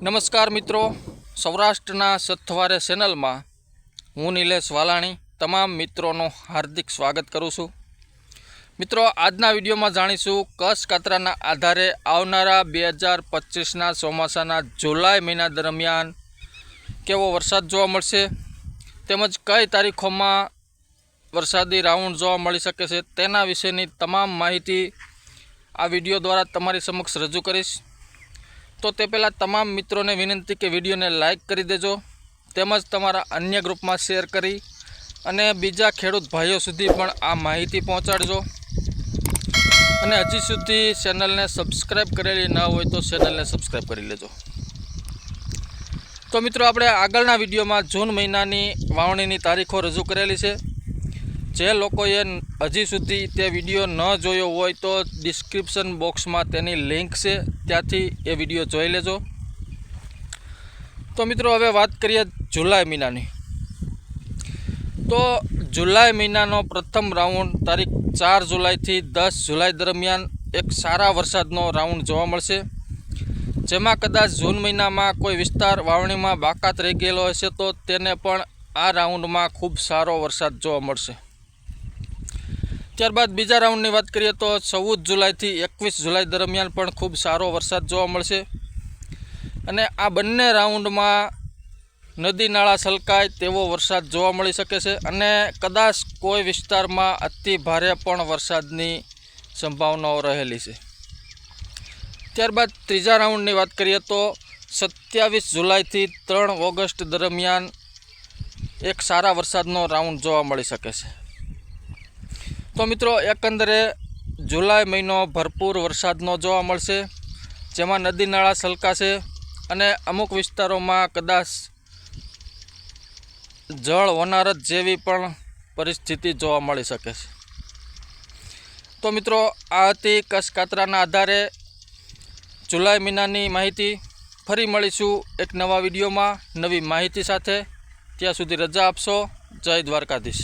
નમસ્કાર મિત્રો, સૌરાષ્ટ્રના સથવારે ચેનલમાં હું નિલેશ વાલાણી તમામ મિત્રોનું હાર્દિક સ્વાગત કરું છું। મિત્રો, આજના વિડીયોમાં જાણીશું કચ્છ કાતરાના આધારે આવનારા 2025ના ચોમાસાના જુલાઈ મહિના દરમિયાન કેવો વરસાદ જોવા મળશે તેમજ કઈ તારીખોમાં વરસાદી રાઉન્ડ જોવા મળી શકે છે તેના વિશેની તમામ માહિતી આ વિડીયો દ્વારા તમારી સમક્ષ રજૂ કરીશ। તો તે પહેલાં તમામ મિત્રોને વિનંતી કે વિડીયોને લાઇક કરી દેજો તેમજ તમારા અન્ય ગ્રુપમાં શેર કરી અને બીજા ખેડૂત ભાઈઓ સુધી પણ આ માહિતી પહોંચાડજો। અને હજી સુધી ચેનલને સબસ્ક્રાઈબ કરેલી ન હોય તો ચેનલને સબસ્ક્રાઈબ કરી લેજો। તો મિત્રો, આપણે આગળના વિડીયોમાં જૂન મહિનાની વાવણીની તારીખો રજૂ કરેલી છે। જે લોકોએ હજી સુધી તે વિડીયો ન જોયો હોય તો ડિસ્ક્રિપ્શન બોક્સમાં તેની લિંક છે, ત્યાંથી એ વિડીયો જોઈ લેજો। તો મિત્રો, હવે વાત કરીએ જુલાઈ મહિનાની। તો જુલાઈ મહિનાનો પ્રથમ રાઉન્ડ તારીખ 4 જુલાઈથી 10 જુલાઈ દરમિયાન એક સારા વરસાદનો રાઉન્ડ જોવા મળશે, જેમાં કદાચ જૂન મહિનામાં કોઈ વિસ્તાર વાવણીમાં બાકાત રહી ગયેલો હશે તો તેને પણ આ રાઉન્ડમાં ખૂબ સારો વરસાદ જોવા મળશે। ત્યારબાદ બીજા રાઉન્ડની વાત કરીએ તો 14 જુલાઈથી 21 જુલાઈ દરમિયાન પણ ખૂબ સારો વરસાદ જોવા મળશે અને આ બંને રાઉન્ડમાં નદી નાળા છલકાય તેવો વરસાદ જોવા મળી શકે છે અને કદાચ કોઈ વિસ્તારમાં અતિ ભારે પણ વરસાદની સંભાવનાઓ રહેલી છે। ત્યારબાદ ત્રીજા રાઉન્ડની વાત કરીએ તો 27 જુલાઈથી 3 ઓગસ્ટ દરમિયાન એક સારા વરસાદનો રાઉન્ડ જોવા મળી શકે છે। તો મિત્રો, એકંદરે જુલાઈ મહિનો ભરપૂર વરસાદનો જોવા મળશે, જેમાં નદી નાળા છલકાશે અને અમુક વિસ્તારોમાં કદાચ જળ હોનારત જેવી પણ પરિસ્થિતિ જોવા મળી શકે છે। તો મિત્રો, આ હતી કચ્છ કાતરાના આધારે જુલાઈ મહિનાની માહિતી। ફરી મળીશું એક નવા વિડીયોમાં નવી માહિતી સાથે। ત્યાં સુધી રજા આપશો। જય દ્વારકાધીશ।